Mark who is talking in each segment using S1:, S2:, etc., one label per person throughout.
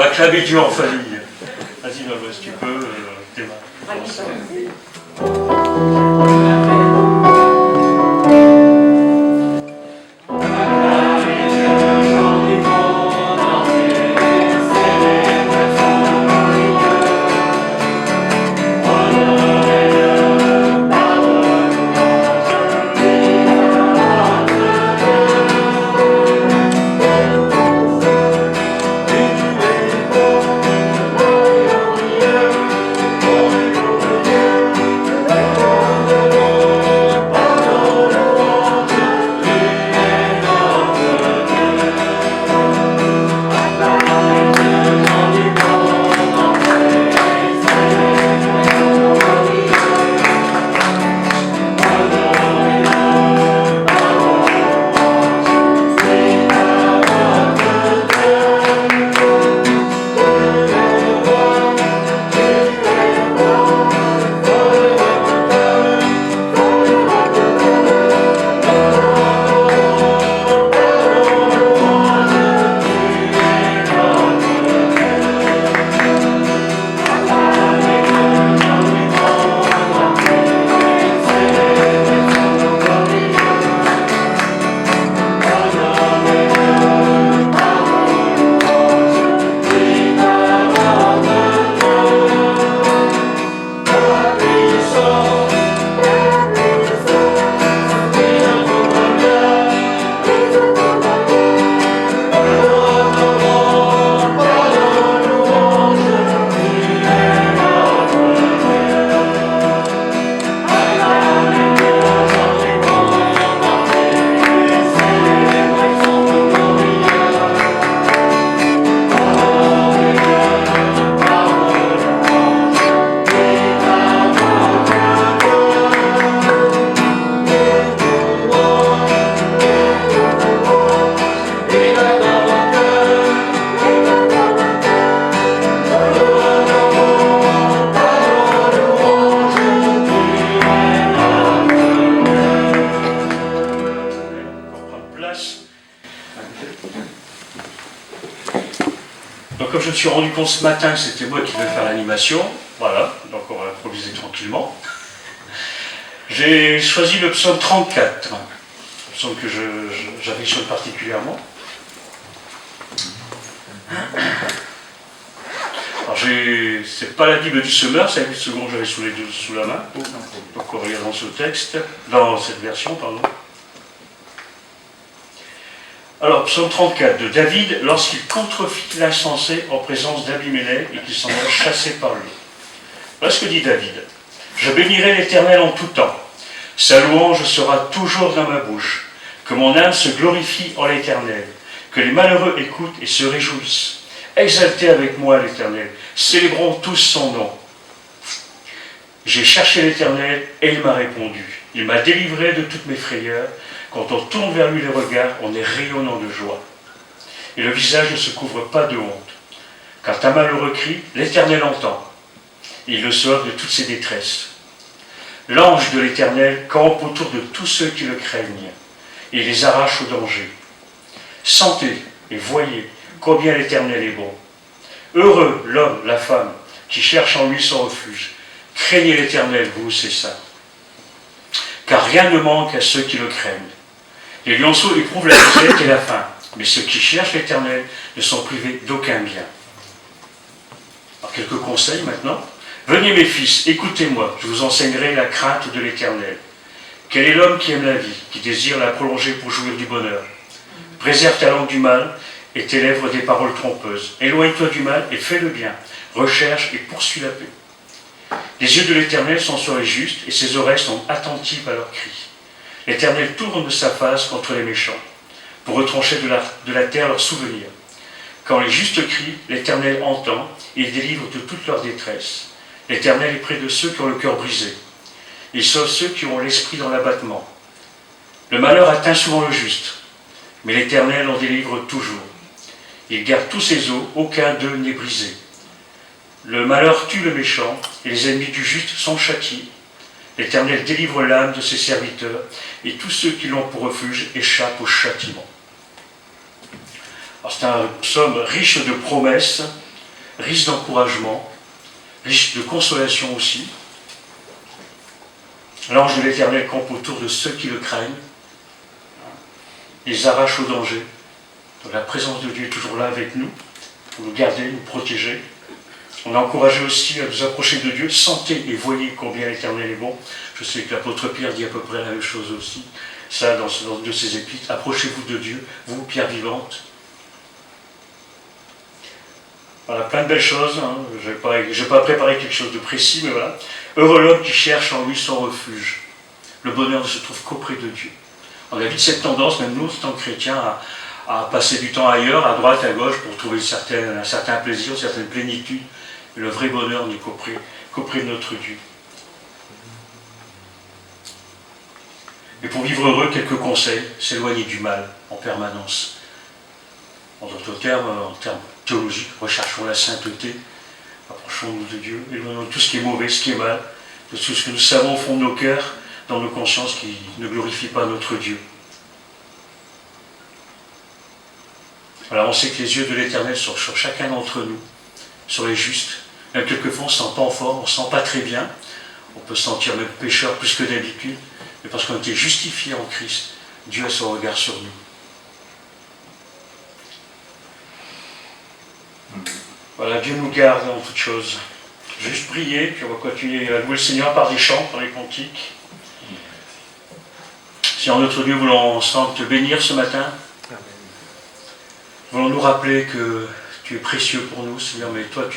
S1: va acclamer Dieu en famille. Vas-y, Nolwenn, si tu peux, démarre. Donc comme je me suis rendu compte ce matin que c'était moi qui devais faire l'animation, voilà, donc on va improviser tranquillement. J'ai choisi le psaume 34, le psaume que j'affectionne particulièrement. Alors c'est pas la Bible du semeur, c'est la Bible seconde que j'avais sous la main. Donc on regarde dans ce texte, dans cette version, pardon. Alors, psaume 34 de David, lorsqu'il contrefit l'insensé en présence d'Abimélec et qu'il s'en va chassé par lui. Voilà ce que dit David. Je bénirai l'Éternel en tout temps. Sa louange sera toujours dans ma bouche. Que mon âme se glorifie en l'Éternel. Que les malheureux écoutent et se réjouissent. Exaltez avec moi l'Éternel. Célébrons tous son nom. J'ai cherché l'Éternel et il m'a répondu. Il m'a délivré de toutes mes frayeurs. Quand on tourne vers lui les regards, on est rayonnant de joie. Et le visage ne se couvre pas de honte. Quand un malheureux crie, l'Éternel entend. Il le sauve de toutes ses détresses. L'ange de l'Éternel campe autour de tous ceux qui le craignent. Et les arrache au danger. Sentez et voyez combien l'Éternel est bon. Heureux l'homme, la femme, qui cherche en lui son refuge. Craignez l'Éternel, vous, c'est ça. Car rien ne manque à ceux qui le craignent. Les lionceaux éprouvent la disette et la faim, mais ceux qui cherchent l'Éternel ne sont privés d'aucun bien. Alors, quelques conseils maintenant. Venez mes fils, écoutez-moi, je vous enseignerai la crainte de l'Éternel. Quel est l'homme qui aime la vie, qui désire la prolonger pour jouir du bonheur? Préserve ta langue du mal et tes lèvres des paroles trompeuses. Éloigne-toi du mal et fais le bien. Recherche et poursuis la paix. Les yeux de l'Éternel sont sur les justes et ses oreilles sont attentives à leurs cris. L'Éternel tourne sa face contre les méchants, pour retrancher de la terre leurs souvenirs. Quand les justes crient, l'Éternel entend et il délivre de toute leur détresse. L'Éternel est près de ceux qui ont le cœur brisé. Il sauve ceux qui ont l'esprit dans l'abattement. Le malheur atteint souvent le juste, mais l'Éternel en délivre toujours. Il garde tous ses os, aucun d'eux n'est brisé. Le malheur tue le méchant, et les ennemis du juste sont châtiés. L'Éternel délivre l'âme de ses serviteurs, et tous ceux qui l'ont pour refuge échappent au châtiment. Alors c'est un psaume riche de promesses riche d'encouragement, riche de consolation aussi. L'ange de l'Éternel campe autour de ceux qui le craignent, les arrache au danger. Donc la présence de Dieu est toujours là avec nous, pour nous garder, nous protéger. On est encouragé aussi à nous approcher de Dieu. Sentez et voyez combien l'Éternel est bon. Je sais que l'apôtre Pierre dit à peu près la même chose aussi. Ça, dans une de ses épîtres. Approchez-vous de Dieu, vous, pierre vivante. Voilà, plein de belles choses. Hein. Je n'ai pas préparé quelque chose de précis, mais voilà. Heureux l'homme qui cherche en lui son refuge. Le bonheur ne se trouve qu'auprès de Dieu. On a vite cette tendance, même nous, en tant que chrétiens, à passer du temps ailleurs, à droite, à gauche, pour trouver un certain plaisir, une certaine plénitude. Mais le vrai bonheur n'est qu'auprès de notre Dieu. Et pour vivre heureux, quelques conseils, s'éloigner du mal en permanence. En d'autres termes, en termes théologiques, recherchons la sainteté, approchons-nous de Dieu, éloignons tout ce qui est mauvais, ce qui est mal, de tout ce que nous savons au fond de nos cœurs, dans nos consciences qui ne glorifient pas notre Dieu. Alors on sait que les yeux de l'Éternel sont sur chacun d'entre nous, sur les justes. Même quelquefois on ne se sent pas en forme, on ne se sent pas très bien, on peut se sentir même pécheur plus que d'habitude, mais parce qu'on a été justifié en Christ, Dieu a son regard sur nous. Voilà, Dieu nous garde en toutes choses. Juste prier, puis on va continuer à louer le Seigneur par des chants, par les cantiques. Si en notre Dieu voulons ensemble te bénir ce matin, voulons nous rappeler que tu es précieux pour nous, Seigneur, mais toi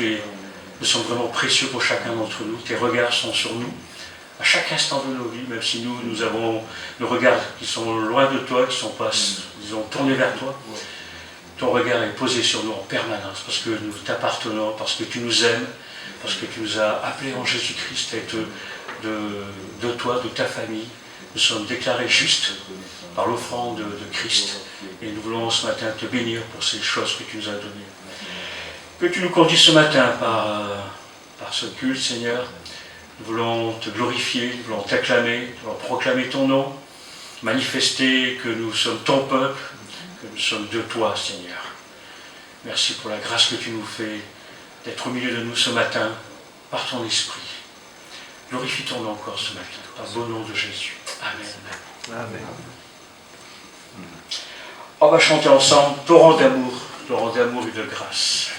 S1: nous sommes vraiment précieux pour chacun d'entre nous. Tes regards sont sur nous, à chaque instant de nos vies, même si nous avons nos regards qui sont loin de toi, qui ne sont pas, disons, tournés vers toi. Ton regard est posé sur nous en permanence, parce que nous t'appartenons, parce que tu nous aimes, parce que tu nous as appelés en Jésus-Christ à être de toi, de ta famille. Nous sommes déclarés justes par l'offrande de Christ. Et nous voulons ce matin te bénir pour ces choses que tu nous as données. Que tu nous conduises ce matin par ce culte, Seigneur. Nous voulons te glorifier, nous voulons t'acclamer, nous voulons proclamer ton nom, manifester que nous sommes ton peuple, que nous sommes de toi, Seigneur. Merci pour la grâce que tu nous fais d'être au milieu de nous ce matin, par ton esprit. Glorifie ton nom encore ce matin, par le beau nom de Jésus. Amen.
S2: Amen.
S1: On va chanter ensemble torrent d'amour et de grâce.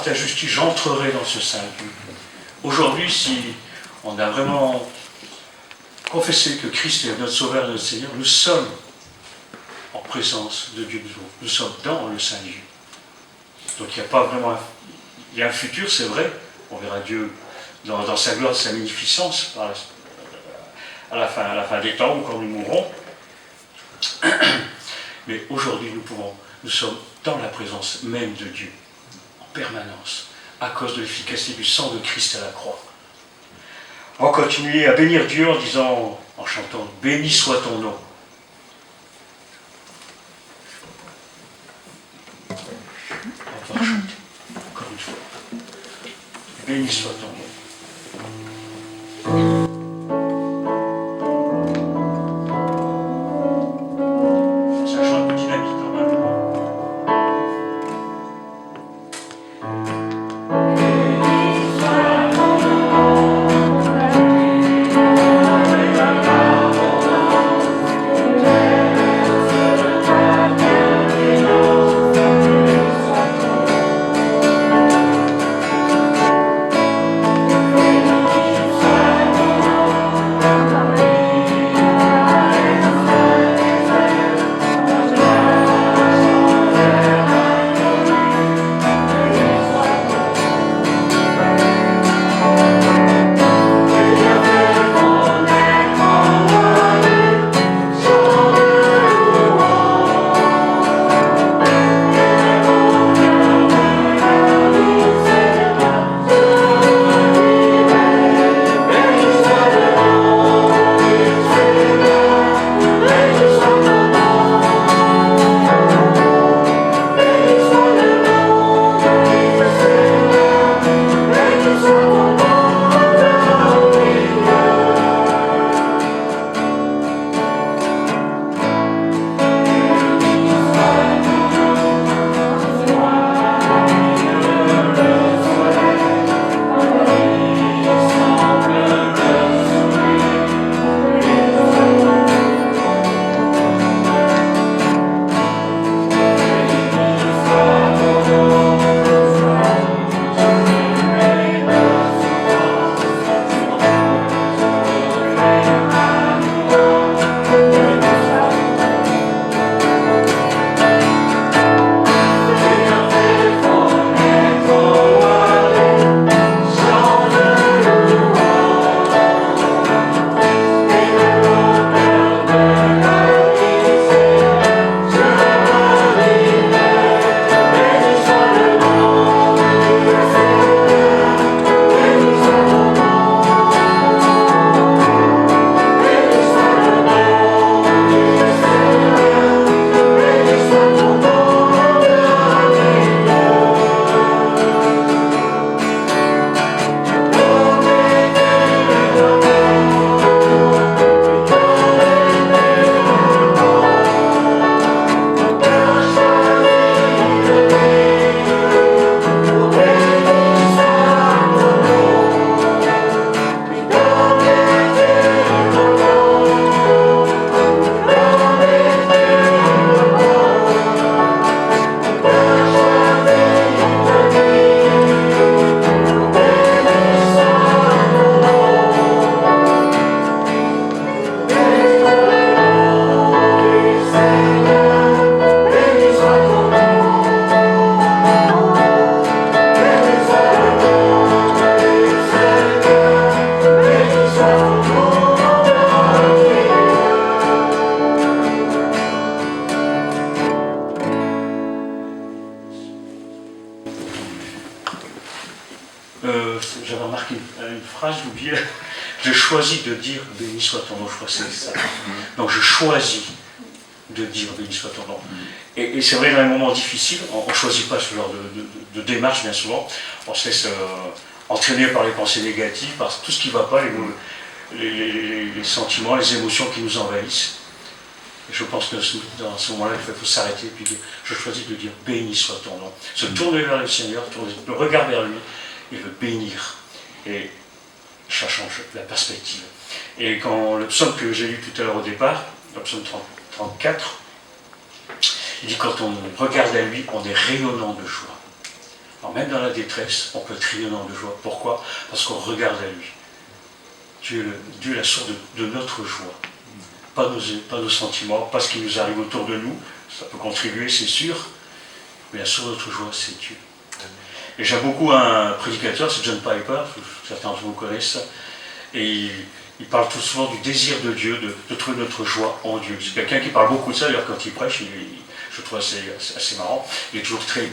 S1: par ta justice, j'entrerai dans ce saint lieu. Aujourd'hui, si on a vraiment confessé que Christ est notre Sauveur et notre Seigneur, nous sommes en présence de Dieu. Nous sommes dans le saint lieu. Donc il n'y a pas vraiment... Il y a un futur, c'est vrai. On verra Dieu dans sa gloire, sa magnificence à la fin des temps ou quand nous mourrons. Mais aujourd'hui, nous sommes dans la présence même de Dieu, en permanence, à cause de l'efficacité du sang de Christ à la croix. On va continuer à bénir Dieu en disant, en chantant, « Béni soit ton nom ». On va chanter, encore une fois. « Béni soit ton nom ». J'avais remarqué une phrase, j'ai oublié. Je choisis de dire béni soit ton nom, je crois que c'est ça. Donc je choisis de dire béni soit ton nom. Et c'est vrai, dans les moments difficiles, on ne choisit pas ce genre de démarche, bien souvent. On se laisse entraîner par les pensées négatives, par tout ce qui ne va pas, les sentiments, les émotions qui nous envahissent. Et je pense que dans ce moment-là, il faut s'arrêter et puis dire, je choisis de dire béni soit ton nom. Se tourner vers le Seigneur, tourner le regard vers lui et le bénir. Et ça change la perspective. Et quand le psaume que j'ai lu tout à l'heure au départ, le psaume 34, il dit quand on regarde à lui, on est rayonnant de joie. Alors même dans la détresse, on peut être rayonnant de joie. Pourquoi? Parce qu'on regarde à lui. Dieu est la source de notre joie. Pas nos sentiments, pas ce qui nous arrive autour de nous. Ça peut contribuer, c'est sûr. Mais la source de notre joie, c'est Dieu. Et j'aime beaucoup un prédicateur, c'est John Piper, certains d'entre vous connaissent, et il parle tout souvent du désir de Dieu, de trouver notre joie en Dieu. C'est quelqu'un qui parle beaucoup de ça, d'ailleurs quand il prêche, je trouve assez marrant. Il est toujours très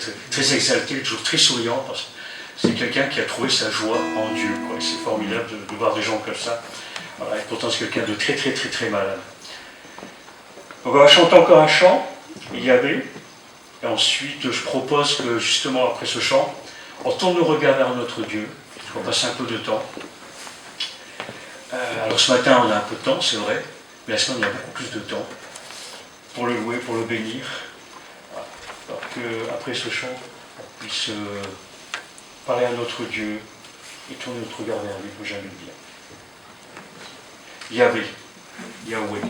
S1: exalté, il est toujours très souriant, parce que c'est quelqu'un qui a trouvé sa joie en Dieu. C'est formidable de voir des gens comme ça. Voilà, et pourtant c'est quelqu'un de très malade. On va chanter encore un chant, Yahvé, et ensuite je propose que justement après ce chant, on tourne nos regards vers notre Dieu, qu'on passe un peu de temps. Alors ce matin on a un peu de temps, c'est vrai, mais la semaine on a beaucoup plus de temps pour le louer, pour le bénir. Voilà. Alors qu'après ce chant, on puisse parler à notre Dieu et tourner notre regard vers lui, comme j'aime le dire. Yahvé, Yahweh.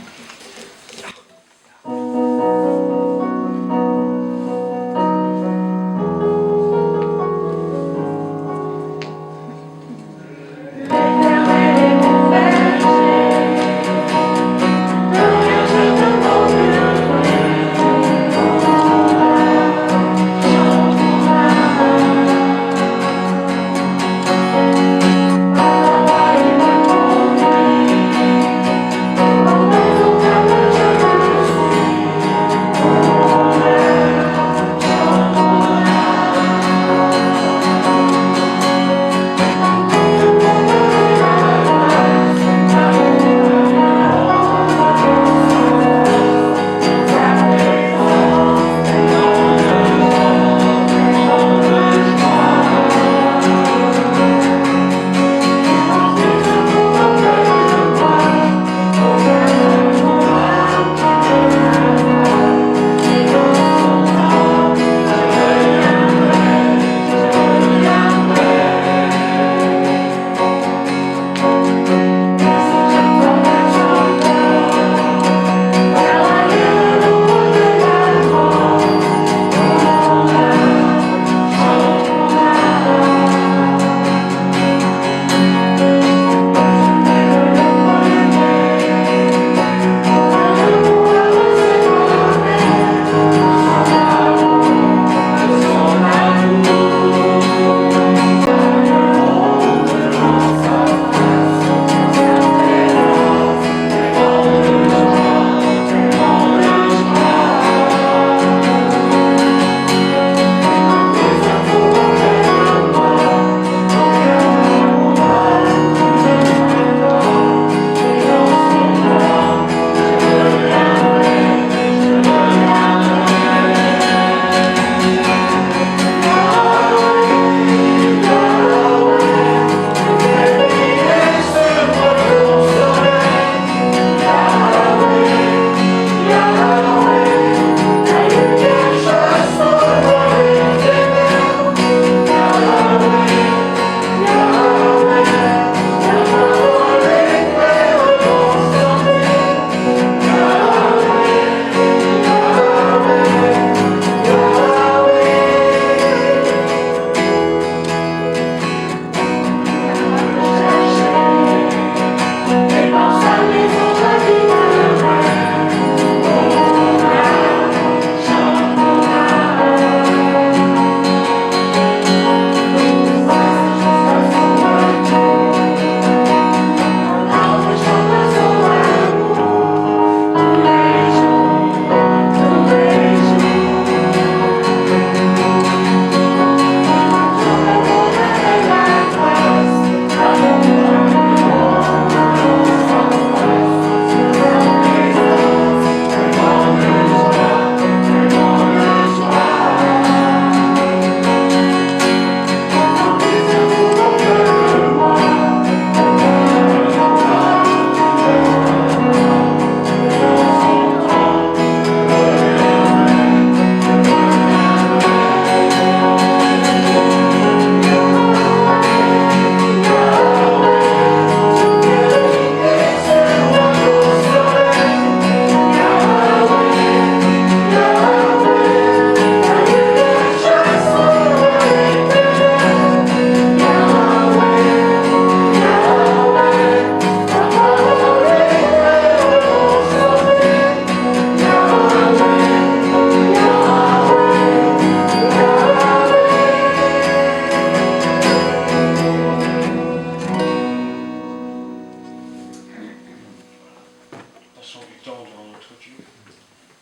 S1: Passons du temps devant notre Dieu,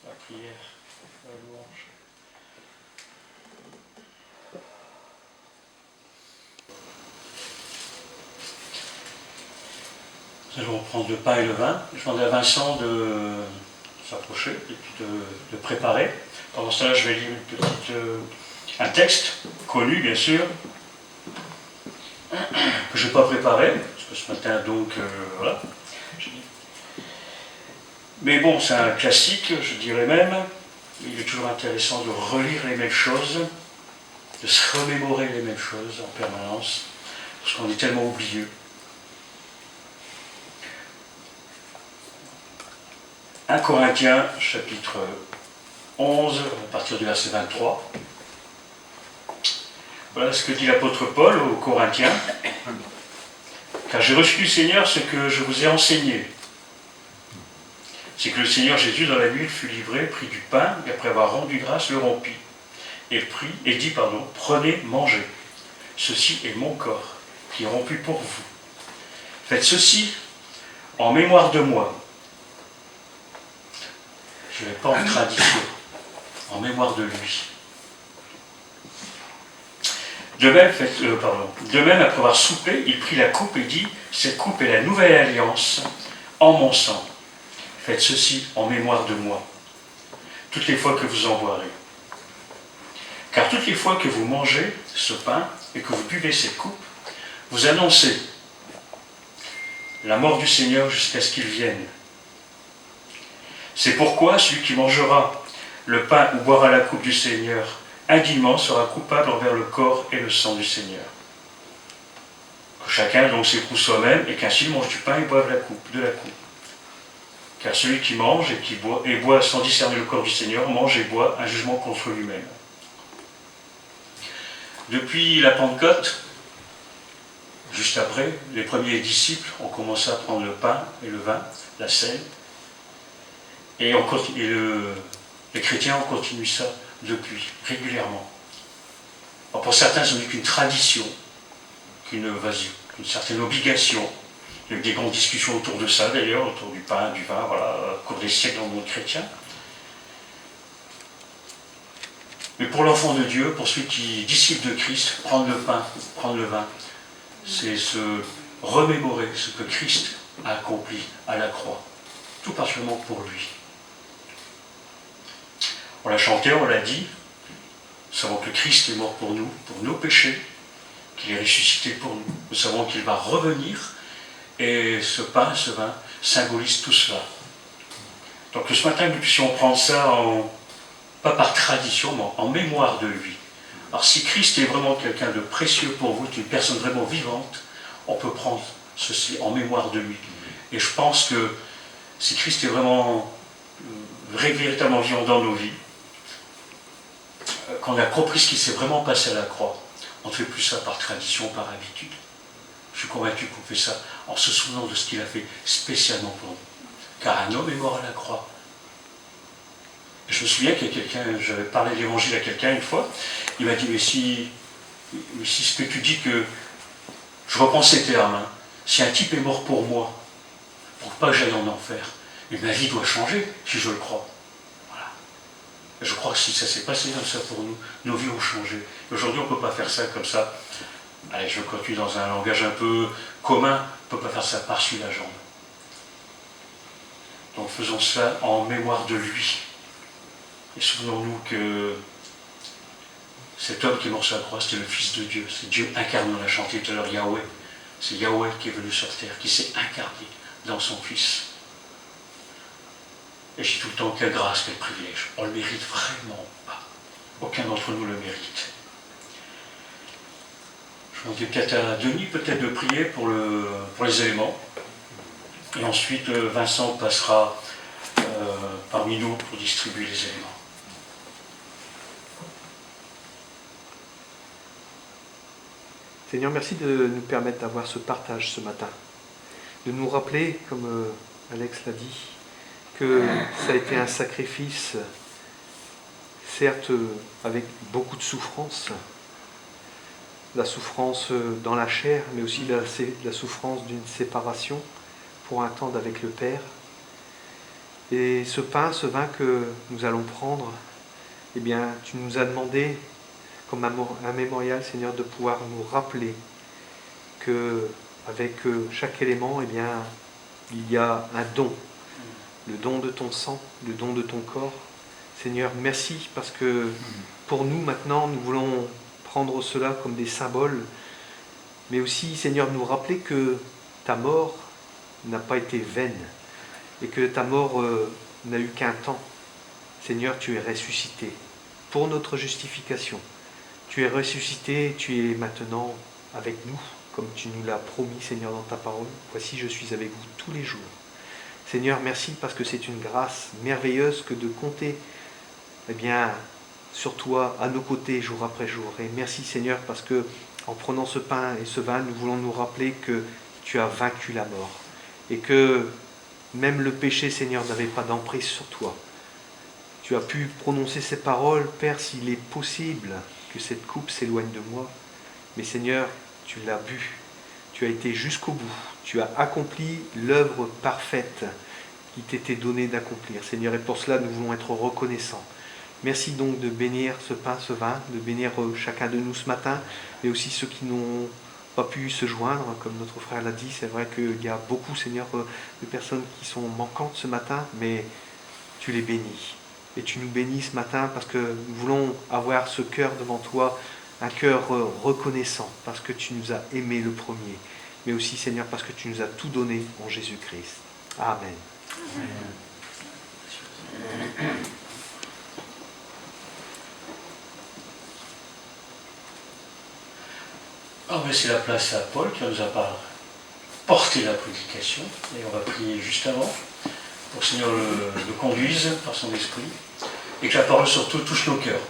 S1: la prière, la louange. Nous allons prendre le pain et le vin. Je demande à Vincent de s'approcher et puis de préparer. Pendant ce temps-là, je vais lire un texte connu, bien sûr, que je n'ai pas préparé, parce que ce matin, donc, voilà. Mais bon, c'est un classique, je dirais même. Il est toujours intéressant de relire les mêmes choses, de se remémorer les mêmes choses en permanence, parce qu'on est tellement oublieux. 1 Corinthiens, chapitre 11, à partir du verset 23. Voilà ce que dit l'apôtre Paul aux Corinthiens. Car j'ai reçu du Seigneur ce que je vous ai enseigné. C'est que le Seigneur Jésus, dans la nuit, fut livré, prit du pain, et après avoir rendu grâce, le rompit. Et dit, prenez, mangez. Ceci est mon corps, qui est rompu pour vous. Faites ceci en mémoire de moi. Je ne vais pas en tradition, en mémoire de lui. De même, après avoir soupé, il prit la coupe et dit, cette coupe est la nouvelle alliance en mon sang. Faites ceci en mémoire de moi, toutes les fois que vous en boirez. Car toutes les fois que vous mangez ce pain et que vous buvez cette coupe, vous annoncez la mort du Seigneur jusqu'à ce qu'il vienne. C'est pourquoi celui qui mangera le pain ou boira la coupe du Seigneur indignement sera coupable envers le corps et le sang du Seigneur. Que chacun donc s'éprouve soi-même et qu'ainsi il mange du pain et boive de la coupe. Car celui qui mange et boit sans discerner le corps du Seigneur mange et boit un jugement contre lui-même. Depuis la Pentecôte, juste après, les premiers disciples ont commencé à prendre le pain et le vin, la scène, et les chrétiens ont continué ça depuis, régulièrement. Alors pour certains, ce n'est qu'une tradition, qu'une certaine obligation. Il y a eu des grandes discussions autour de ça, d'ailleurs, autour du pain, du vin, voilà, au cours des siècles dans le monde chrétien. Mais pour l'enfant de Dieu, pour celui qui est disciple de Christ, prendre le pain, prendre le vin, c'est se remémorer ce que Christ a accompli à la croix, tout particulièrement pour lui. On l'a chanté, on l'a dit, nous savons que Christ est mort pour nous, pour nos péchés, qu'il est ressuscité pour nous. Nous savons qu'il va revenir, et ce pain, ce vin, symbolise tout cela. Donc ce matin, nous puissions prendre ça, pas par tradition, mais en mémoire de lui. Alors si Christ est vraiment quelqu'un de précieux pour vous, une personne vraiment vivante, on peut prendre ceci en mémoire de lui. Et je pense que si Christ est vraiment véritablement vivant dans nos vies, qu'on a compris ce qui s'est vraiment passé à la croix, on ne fait plus ça par tradition, par habitude. Je suis convaincu qu'on fait ça en se souvenant de ce qu'il a fait spécialement pour nous. Car un homme est mort à la croix. Et je me souviens qu'il y a quelqu'un, j'avais parlé de l'évangile à quelqu'un une fois, il m'a dit, mais si ce que tu dis que, je reprends ces termes, hein, si un type est mort pour moi, pour pas que j'aille en enfer, mais ma vie doit changer si je le crois. Voilà. Et je crois que si ça s'est passé comme ça pour nous, nos vies ont changé. Aujourd'hui, on ne peut pas faire ça comme ça. Allez, je continue dans un langage un peu commun, on ne peut pas faire ça par-dessus la jambe. Donc faisons cela en mémoire de lui. Et souvenons-nous que cet homme qui est mort sur la croix, c'était le Fils de Dieu. C'est Dieu incarné, on l'a chanté tout à l'heure, Yahweh. C'est Yahweh qui est venu sur terre, qui s'est incarné dans son Fils. Et je dis tout le temps, quelle grâce, quel privilège. On ne le mérite vraiment pas. Aucun d'entre nous le mérite. Je demande peut-être à Denis peut-être de prier pour les éléments. Et ensuite, Vincent passera parmi nous pour distribuer les éléments.
S2: Seigneur, merci de nous permettre d'avoir ce partage ce matin. De nous rappeler, comme Alex l'a dit, que ça a été un sacrifice, certes avec beaucoup de souffrance, la souffrance dans la chair, mais aussi la souffrance d'une séparation pour un temps avec le Père. Et ce pain, ce vin que nous allons prendre, eh bien, tu nous as demandé, comme un mémorial, Seigneur, de pouvoir nous rappeler que avec chaque élément, eh bien, il y a un don, le don de ton sang, le don de ton corps. Seigneur, merci parce que pour nous maintenant, nous voulons prendre cela comme des symboles, mais aussi, Seigneur, nous rappeler que ta mort n'a pas été vaine et que ta mort n'a eu qu'un temps. Seigneur, tu es ressuscité pour notre justification. Tu es ressuscité, tu es maintenant avec nous, comme tu nous l'as promis, Seigneur, dans ta parole. Voici, je suis avec vous tous les jours. Seigneur, merci parce que c'est une grâce merveilleuse que de compter eh bien, sur toi, à nos côtés, jour après jour. Et merci, Seigneur, parce que en prenant ce pain et ce vin, nous voulons nous rappeler que tu as vaincu la mort et que même le péché, Seigneur, n'avait pas d'emprise sur toi. Tu as pu prononcer ces paroles, Père, s'il est possible que cette coupe s'éloigne de moi. Mais Seigneur, tu l'as bu. Tu as été jusqu'au bout. Tu as accompli l'œuvre parfaite qui t'était donnée d'accomplir. Seigneur, et pour cela, nous voulons être reconnaissants. Merci donc de bénir ce pain, ce vin, de bénir chacun de nous ce matin, mais aussi ceux qui n'ont pas pu se joindre, comme notre frère l'a dit. C'est vrai qu'il y a beaucoup, Seigneur, de personnes qui sont manquantes ce matin, mais tu les bénis. Et tu nous bénis ce matin parce que nous voulons avoir ce cœur devant toi, un cœur reconnaissant, parce que tu nous as aimés le premier, mais aussi, Seigneur, parce que tu nous as tout donné en Jésus-Christ. Amen.
S1: On va laisser la place à Paul qui nous a porté la prédication, et on va prier juste avant pour que le Seigneur le conduise par son esprit, et que la parole surtout touche nos cœurs.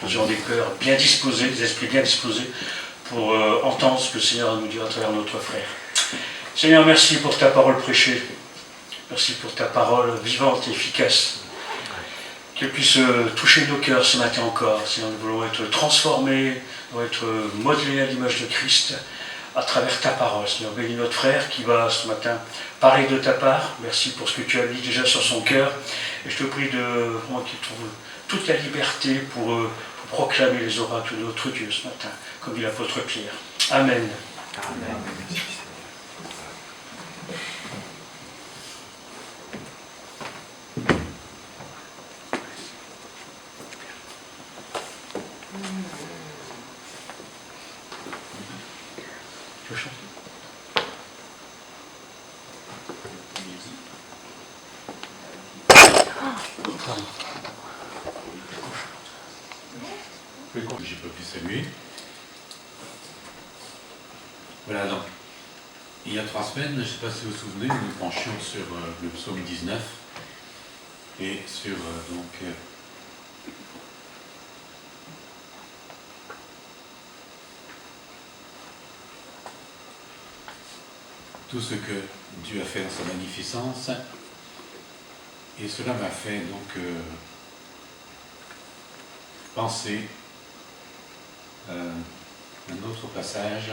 S1: Nous ayons des cœurs bien disposés, des esprits bien disposés pour entendre ce que le Seigneur a à nous dire à travers notre frère. Seigneur, merci pour ta parole prêchée. Merci pour ta parole vivante et efficace. Qu'elle puisse toucher nos cœurs ce matin encore. Seigneur, nous voulons être transformés, nous voulons être modelés à l'image de Christ à travers ta parole. Seigneur, bénis notre frère qui va ce matin parler de ta part. Merci pour ce que tu as mis déjà sur son cœur. Et je te prie de vraiment qu'il trouve toute la liberté pour proclamer les oracles de notre Dieu ce matin, comme dit l'apôtre Pierre. Amen.
S2: Amen.
S1: Tu veux chanter ?
S3: J'ai pas pu saluer. Voilà, donc, il y a 3 semaines, je ne sais pas si vous vous souvenez, nous nous penchions sur le psaume 19 et sur tout ce que Dieu a fait dans sa magnificence. Et cela m'a fait donc penser à un autre passage.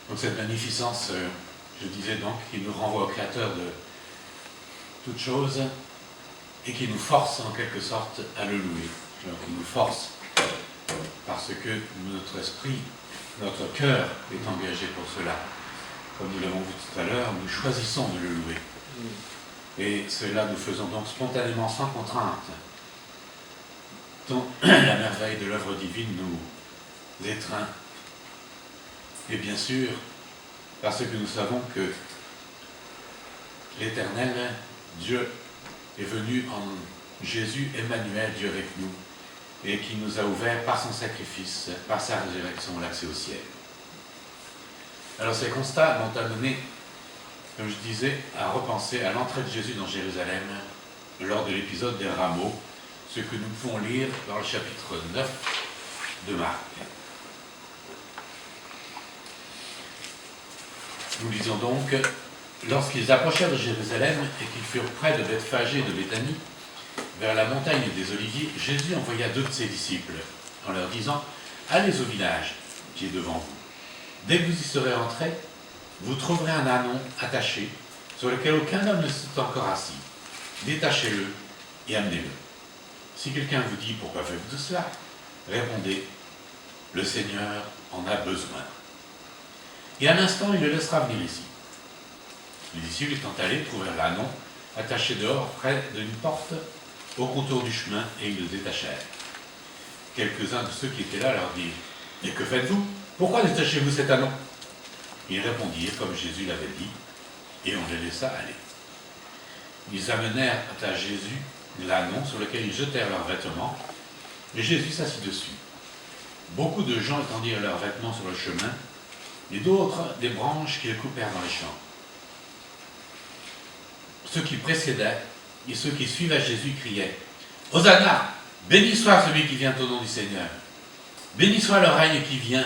S3: Donc cette magnificence, je disais donc, qui nous renvoie au Créateur de toutes choses et qui nous force en quelque sorte à le louer. Alors, qui nous force parce que notre esprit, notre cœur est engagé pour cela. Comme nous l'avons vu tout à l'heure, nous choisissons de le louer. Et cela nous faisons donc spontanément, sans contrainte, dont la merveille de l'œuvre divine nous étreint. Et bien sûr, parce que nous savons que l'Éternel, Dieu, est venu en Jésus, Emmanuel, Dieu avec nous, et qui nous a ouvert par son sacrifice, par sa résurrection, l'accès au ciel. Alors ces constats m'ont amené, comme je disais, à repenser à l'entrée de Jésus dans Jérusalem lors de l'épisode des rameaux, ce que nous pouvons lire dans le chapitre 9 de Marc. Nous lisons donc Lorsqu'ils approchèrent de Jérusalem et qu'ils furent près de Bethphagée et de Béthanie, vers la montagne des Oliviers, Jésus envoya 2 de ses disciples, en leur disant « Allez au village qui est devant vous. Dès que vous y serez entrés, vous trouverez un ânon attaché, sur lequel aucun homme ne s'est encore assis. Détachez-le et amenez-le. Si quelqu'un vous dit « Pourquoi faites-vous cela ?» répondez « Le Seigneur en a besoin. » Et à l'instant, il le laissera venir ici. Les disciples étant allés trouvèrent l'ânon attaché dehors près d'une porte au contour du chemin et ils le détachèrent. Quelques-uns de ceux qui étaient là leur dirent « Mais que faites-vous? Pourquoi détachez-vous cet ânon ?» Ils répondirent comme Jésus l'avait dit et on les laissa aller. Ils amenèrent à Jésus l'ânon sur lequel ils jetèrent leurs vêtements et Jésus s'assit dessus. Beaucoup de gens étendirent leurs vêtements sur le chemin et d'autres des branches qu'ils coupèrent dans les champs. Ceux qui précédaient et ceux qui suivaient Jésus criaient « Hosanna! Béni soit celui qui vient au nom du Seigneur! Béni soit le règne qui vient,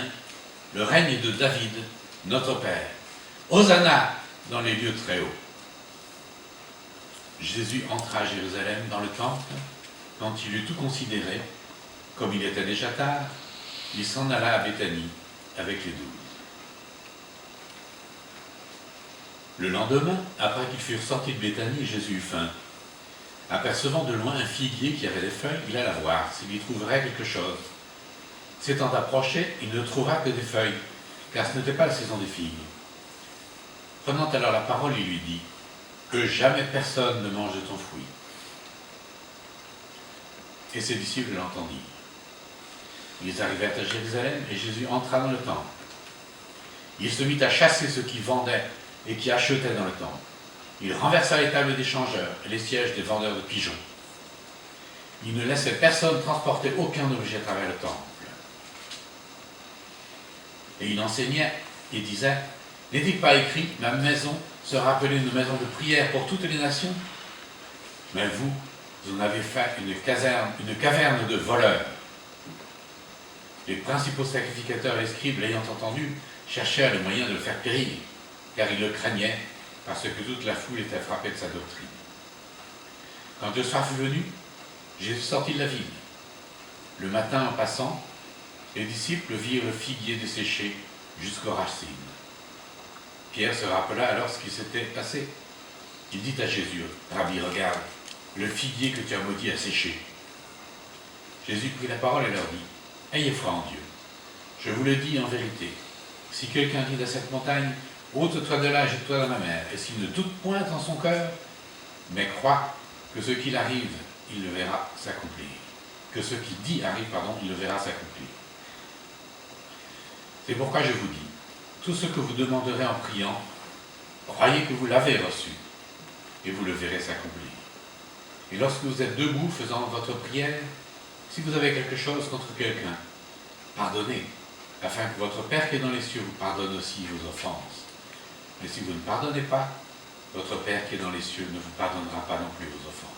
S3: le règne de David, notre Père! Hosanna dans les lieux très hauts! » Jésus entra à Jérusalem dans le temple. Quand il eut tout considéré, comme il était déjà tard, il s'en alla à Béthanie avec les 12. Le lendemain, après qu'ils furent sortis de Béthanie, Jésus eut faim. Apercevant de loin un figuier qui avait des feuilles, il alla voir s'il y trouverait quelque chose. S'étant approché, il ne trouva que des feuilles, car ce n'était pas la saison des figues. Prenant alors la parole, il lui dit « Que jamais personne ne mange de ton fruit. » Et ses disciples l'entendirent. Ils arrivèrent à Jérusalem et Jésus entra dans le temple. Il se mit à chasser ceux qui vendaient et qui achetaient dans le temple. Il renversa les tables des changeurs et les sièges des vendeurs de pigeons. Il ne laissait personne transporter aucun objet à travers le temple. Et il enseignait et disait « N'est-il pas écrit, ma maison sera appelée une maison de prière pour toutes les nations? Mais vous en avez fait une caverne de voleurs. » Les principaux sacrificateurs et les scribes, l'ayant entendu, cherchèrent le moyen de le faire périr, car ils le craignaient, parce que toute la foule était frappée de sa doctrine. Quand le soir fut venu, Jésus sortit de la ville. Le matin, en passant, les disciples virent le figuier desséché jusqu'aux racines. Pierre se rappela alors ce qui s'était passé. Il dit à Jésus, « Rabbi, regarde, le figuier que tu as maudit a séché. » Jésus prit la parole et leur dit, « Ayez foi en Dieu. Je vous le dis en vérité, si quelqu'un dit à cette montagne, ôte-toi de là, jette-toi dans la mer, et s'il ne doute point en son cœur, mais croit que ce qu'il arrive, il le verra s'accomplir. Que ce qu'il dit arrive, il le verra s'accomplir. C'est pourquoi je vous dis, tout ce que vous demanderez en priant, croyez que vous l'avez reçu, et vous le verrez s'accomplir. Et lorsque vous êtes debout faisant votre prière, si vous avez quelque chose contre quelqu'un, pardonnez, afin que votre Père qui est dans les cieux vous pardonne aussi vos offenses. Mais si vous ne pardonnez pas, votre Père qui est dans les cieux ne vous pardonnera pas non plus vos offenses.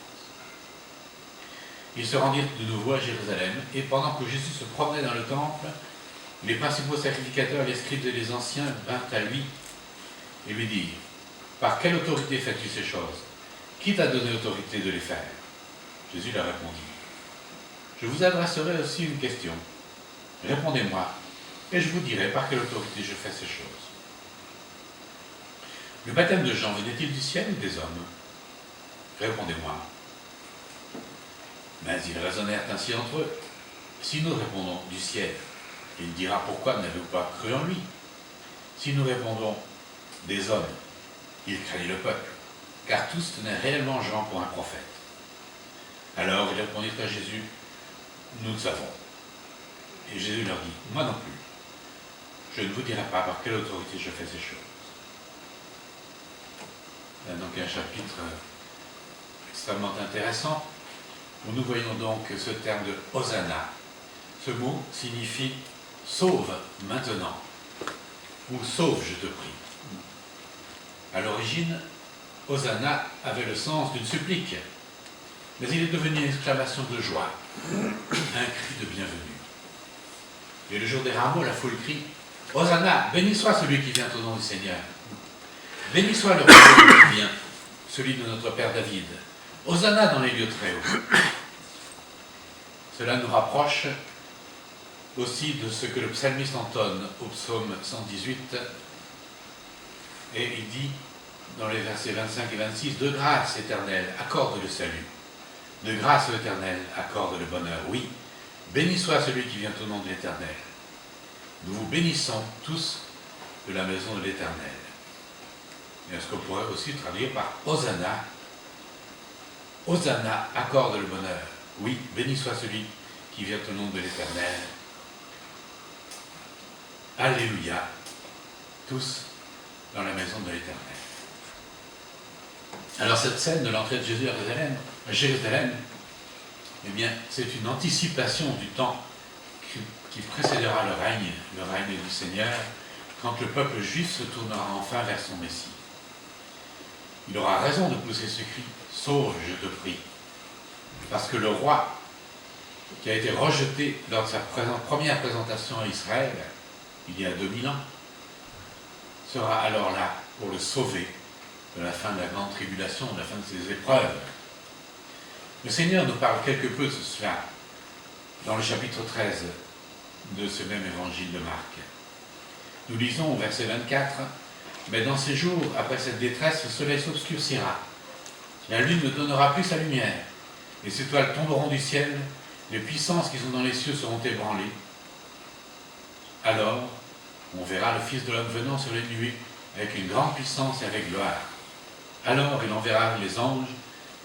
S3: Ils se rendirent de nouveau à Jérusalem, et pendant que Jésus se promenait dans le temple, les principaux sacrificateurs, les scribes et les anciens vinrent à lui et lui dirent « Par quelle autorité fais-tu ces choses? Qui t'a donné l'autorité de les faire ?» Jésus leur répondit « Je vous adresserai aussi une question. Répondez-moi, et je vous dirai par quelle autorité je fais ces choses. Le baptême de Jean venait-il du ciel ou des hommes? Répondez-moi. » Mais ils raisonnèrent ainsi entre eux. Si nous répondons du ciel, il dira pourquoi n'avez-vous pas cru en lui? Si nous répondons des hommes, il craignit le peuple, car tous tenaient réellement Jean pour un prophète. Alors ils répondirent à Jésus, nous le savons. Et Jésus leur dit, moi non plus. Je ne vous dirai pas par quelle autorité je fais ces choses. Là, donc un chapitre extrêmement intéressant, où nous voyons donc ce terme de Hosanna. Ce mot signifie sauve maintenant, ou sauve, je te prie. À l'origine, Hosanna avait le sens d'une supplique, mais il est devenu une exclamation de joie, un cri de bienvenue. Et le jour des rameaux, la foule crie Hosanna, béni soit celui qui vient au nom du Seigneur. Béni soit le roi qui vient, celui de notre Père David. Hosanna dans les lieux très hauts. Cela nous rapproche aussi de ce que le psalmiste entonne au psaume 118. Et il dit, dans les versets 25 et 26, « De grâce, Éternel, accorde le salut. De grâce, Éternel, accorde le bonheur. Oui, béni soit celui qui vient au nom de l'Éternel. Nous vous bénissons tous de la maison de l'Éternel. » Et ce qu'on pourrait aussi traduire par Hosanna. Hosanna, accorde le bonheur. Oui, béni soit celui qui vient au nom de l'Éternel. Alléluia, tous dans la maison de l'Éternel. Alors cette scène de l'entrée de Jésus à Jérusalem, eh bien, c'est une anticipation du temps qui précédera le règne du Seigneur, quand le peuple juif se tournera enfin vers son Messie. Il aura raison de pousser ce cri, « Sauve, je te prie », parce que le roi, qui a été rejeté lors de sa première présentation à Israël, il y a 2000 ans, sera alors là pour le sauver de la fin de la grande tribulation, de la fin de ses épreuves. Le Seigneur nous parle quelque peu de cela dans le chapitre 13 de ce même évangile de Marc. Nous lisons au verset 24, « Mais dans ces jours, après cette détresse, le soleil s'obscurcira, la lune ne donnera plus sa lumière, les étoiles tomberont du ciel, les puissances qui sont dans les cieux seront ébranlées. Alors, on verra le Fils de l'homme venant sur les nuées, avec une grande puissance et avec gloire. Alors il enverra les anges,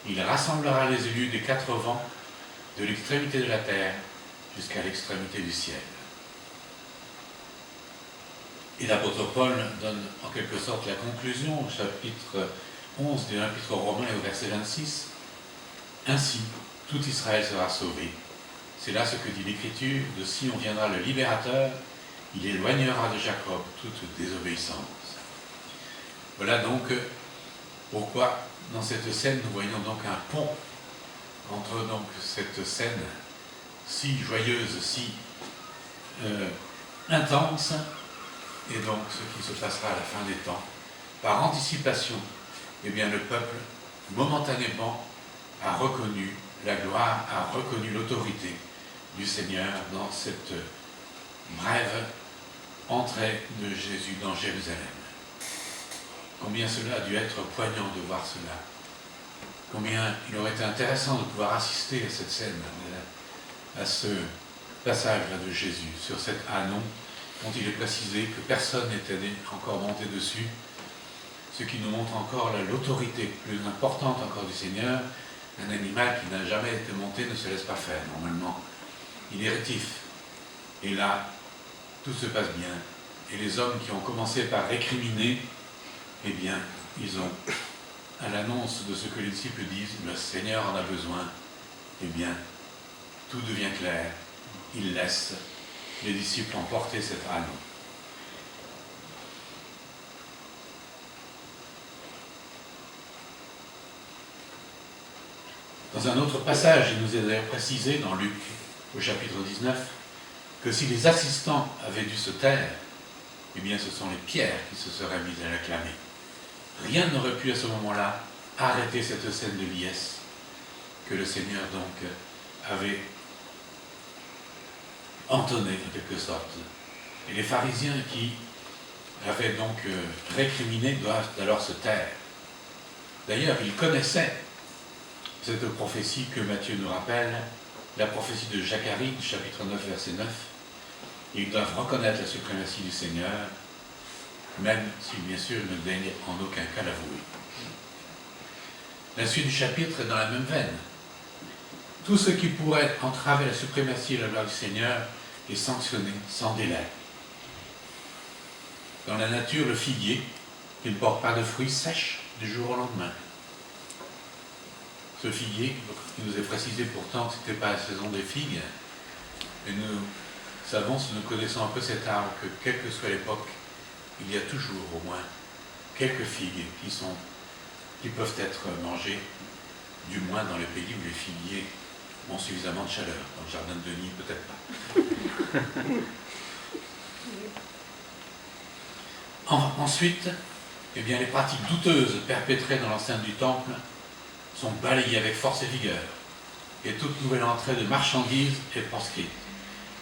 S3: il rassemblera les élus des 4 vents, de l'extrémité de la terre jusqu'à l'extrémité du ciel. » Et l'apôtre Paul donne en quelque sorte la conclusion au chapitre 11 de l'épître aux Romains et au verset 26. « Ainsi, tout Israël sera sauvé. C'est là ce que dit l'Écriture, de Sion viendra le libérateur, il éloignera de Jacob toute désobéissance. » Voilà donc pourquoi dans cette scène nous voyons donc un pont entre donc cette scène si joyeuse, si intense, et donc ce qui se passera à la fin des temps. Par anticipation, eh bien le peuple momentanément a reconnu la gloire, a reconnu l'autorité du Seigneur dans cette brève entrée de Jésus dans Jérusalem. Combien cela a dû être poignant de voir cela. Combien il aurait été intéressant de pouvoir assister à cette scène, à ce passage-là de Jésus, sur cet ânon dont il est précisé que personne n'était encore monté dessus, ce qui nous montre encore l'autorité plus importante encore du Seigneur. Un animal qui n'a jamais été monté ne se laisse pas faire, normalement. Il est rétif. Et là, tout se passe bien. Et les hommes qui ont commencé par récriminer, eh bien, ils ont, à l'annonce de ce que les disciples disent, le Seigneur en a besoin, eh bien, tout devient clair. Il laisse les disciples emporter cet ânon. Dans un autre passage, il nous est d'ailleurs précisé dans Luc, au chapitre 19, que si les assistants avaient dû se taire, eh bien ce sont les pierres qui se seraient mises à l'acclamer. Rien n'aurait pu à ce moment-là arrêter cette scène de liesse que le Seigneur donc avait entonnée en quelque sorte. Et les pharisiens qui avaient donc récriminé doivent alors se taire. D'ailleurs, ils connaissaient cette prophétie que Matthieu nous rappelle, la prophétie de Zacharie, chapitre 9, verset 9. Ils doivent reconnaître la suprématie du Seigneur, même s'ils, bien sûr, ne daignent en aucun cas l'avouer. La suite du chapitre est dans la même veine. Tout ce qui pourrait entraver la suprématie et la gloire du Seigneur est sanctionné sans délai. Dans la nature, le figuier, qui ne porte pas de fruits, sèche du jour au lendemain. Ce figuier, qui nous est précisé pourtant que ce n'était pas la saison des figues, et nous savons, si nous connaissons un peu cet arbre, que quelle que soit l'époque, il y a toujours au moins quelques figues qui peuvent être mangées, du moins dans les pays où les figuiers ont suffisamment de chaleur. Dans le jardin de Denis, peut-être pas. Ensuite, eh bien les pratiques douteuses perpétrées dans l'enceinte du temple sont balayées avec force et vigueur, et toute nouvelle entrée de marchandises est proscrite,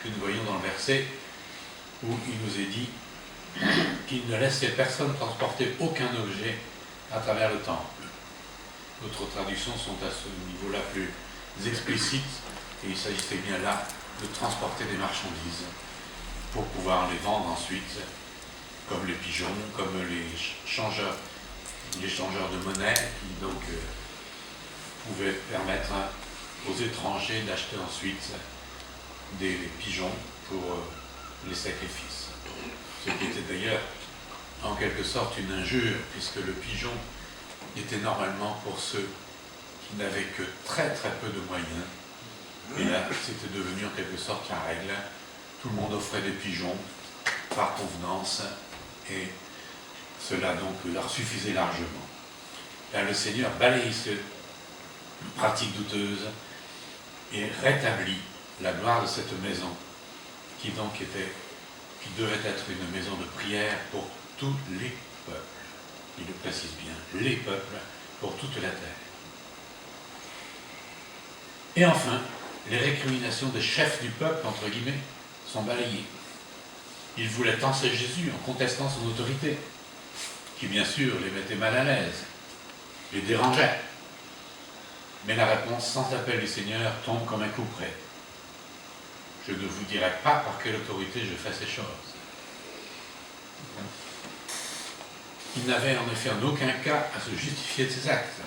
S3: que nous voyons dans le verset où il nous est dit qu'il ne laissait personne transporter aucun objet à travers le temple. D'autres traductions sont à ce niveau-là plus explicites, et il s'agissait bien là de transporter des marchandises pour pouvoir les vendre ensuite, comme les pigeons, comme les changeurs de monnaie, qui donc pouvaient permettre aux étrangers d'acheter ensuite des pigeons pour les sacrifices. Ce qui était d'ailleurs en quelque sorte une injure, puisque le pigeon était normalement pour ceux qui n'avaient que très très peu de moyens. Et là, c'était devenu en quelque sorte la règle. Tout le monde offrait des pigeons par convenance, et cela donc leur suffisait largement. Là, le Seigneur balaye cette pratique douteuse et rétablit la gloire de cette maison, qui devait être une maison de prière pour tous les peuples. Il le précise bien, les peuples pour toute la terre. Et enfin, les récriminations des chefs du peuple, entre guillemets, sont balayées. Ils voulaient tancer Jésus en contestant son autorité, qui bien sûr les mettait mal à l'aise, les dérangeait. Mais la réponse sans appel du Seigneur tombe comme un coup près. Je ne vous dirai pas par quelle autorité je fais ces choses. Il n'avait en effet en aucun cas à se justifier de ses actes,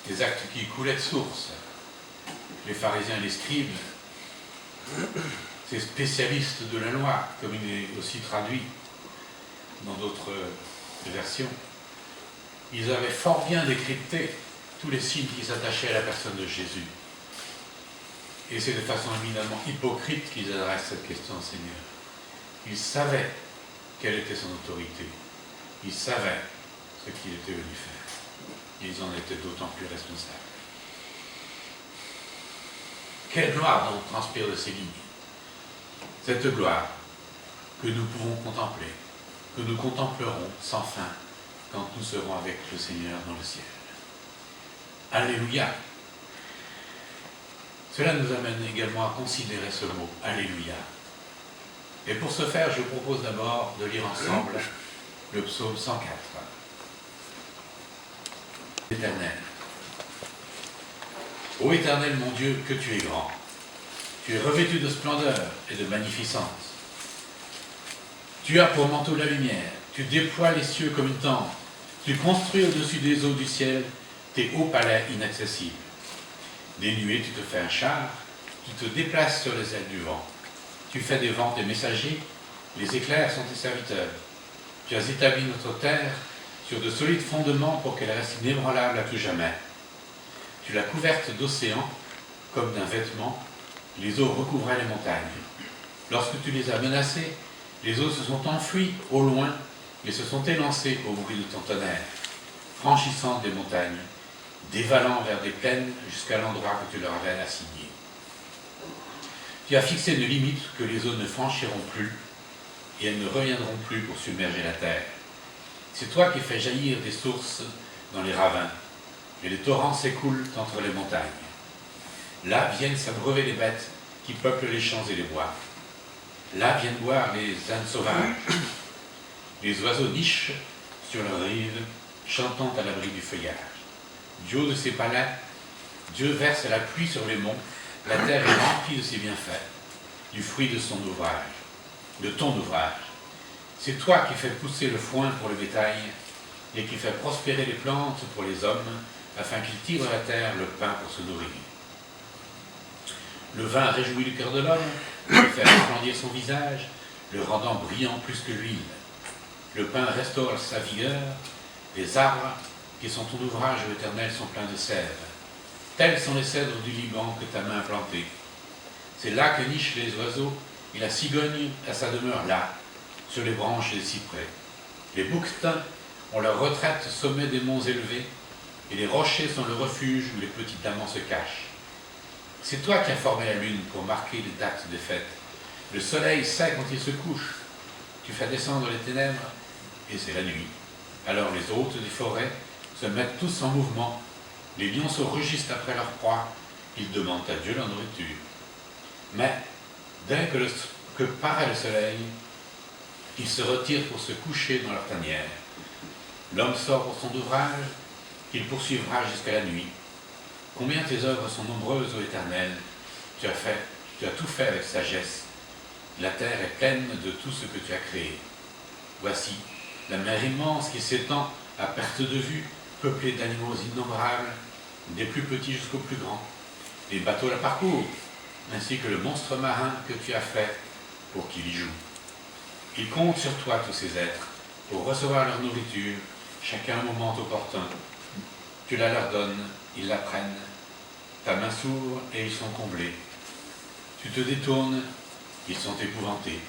S3: des actes qui coulaient de source. Les pharisiens et les scribes, ces spécialistes de la loi, comme il est aussi traduit dans d'autres versions, ils avaient fort bien décrypté tous les signes qui s'attachaient à la personne de Jésus. Et c'est de façon éminemment hypocrite qu'ils adressent cette question au Seigneur. Ils savaient quelle était son autorité. Ils savaient ce qu'il était venu faire. Ils en étaient d'autant plus responsables. Quelle gloire donc transpire de ces lignes? Cette gloire que nous pouvons contempler, que nous contemplerons sans fin quand nous serons avec le Seigneur dans le ciel. Alléluia! Cela nous amène également à considérer ce mot, Alléluia. Et pour ce faire, je vous propose d'abord de lire ensemble le psaume 104. Éternel. Ô Éternel, mon Dieu, que tu es grand. Tu es revêtu de splendeur et de magnificence. Tu as pour manteau la lumière. Tu déploies les cieux comme une tente. Tu construis au-dessus des eaux du ciel tes hauts palais inaccessibles. Des nuées, tu te fais un char. Tu te déplaces sur les ailes du vent. Tu fais des vents tes messagers. Les éclairs sont tes serviteurs. Tu as établi notre terre sur de solides fondements pour qu'elle reste inébranlable à tout jamais. Tu l'as couverte d'océans comme d'un vêtement, les eaux recouvraient les montagnes. Lorsque tu les as menacées, les eaux se sont enfuies au loin et se sont élancées au bruit de ton tonnerre, franchissant des montagnes, dévalant vers des plaines jusqu'à l'endroit que tu leur avais assigné. Tu as fixé une limite que les eaux ne franchiront plus et elles ne reviendront plus pour submerger la terre. C'est toi qui fais jaillir des sources dans les ravins, et les torrents s'écoulent entre les montagnes. Là viennent s'abreuver les bêtes qui peuplent les champs et les bois. Là viennent boire les ânes sauvages. Les oiseaux nichent sur leurs rives, chantant à l'abri du feuillage. Du haut de ses palais, Dieu verse la pluie sur les monts. La terre est remplie de ses bienfaits, du fruit de son ouvrage, de ton ouvrage. C'est toi qui fais pousser le foin pour le bétail et qui fais prospérer les plantes pour les hommes, afin qu'ils tirent de la terre le pain pour se nourrir. Le vin réjouit le cœur de l'homme, il fait resplendir son visage, le rendant brillant plus que l'huile. Le pain restaure sa vigueur, les arbres qui sont ton ouvrage, l'Éternel, sont pleins de sève. Tels sont les cèdres du Liban que ta main a plantés. C'est là que nichent les oiseaux, et la cigogne a sa demeure là, sur les branches des cyprès. Les bouquetins ont leur retraite au sommet des monts élevés, et les rochers sont le refuge où les petits amants se cachent. C'est toi qui as formé la lune pour marquer les dates des fêtes. Le soleil sait quand il se couche. Tu fais descendre les ténèbres, et c'est la nuit. Alors les hôtes des forêts se mettent tous en mouvement. Les lions se rugissent après leur proie. Ils demandent à Dieu leur nourriture. Mais dès que paraît le soleil, ils se retirent pour se coucher dans leur tanière. L'homme sort pour son ouvrage, qu'il poursuivra jusqu'à la nuit. Combien tes œuvres sont nombreuses, ô Éternel, tu as tout fait avec sagesse. La terre est pleine de tout ce que tu as créé. Voici la mer immense qui s'étend à perte de vue, peuplée d'animaux innombrables, des plus petits jusqu'aux plus grands. Les bateaux la parcourent, ainsi que le monstre marin que tu as fait pour qu'il y joue. Ils comptent sur toi, tous ces êtres, pour recevoir leur nourriture, chacun au moment opportun. Tu la leur donnes, ils la prennent. Ta main s'ouvre et ils sont comblés. Tu te détournes, ils sont épouvantés.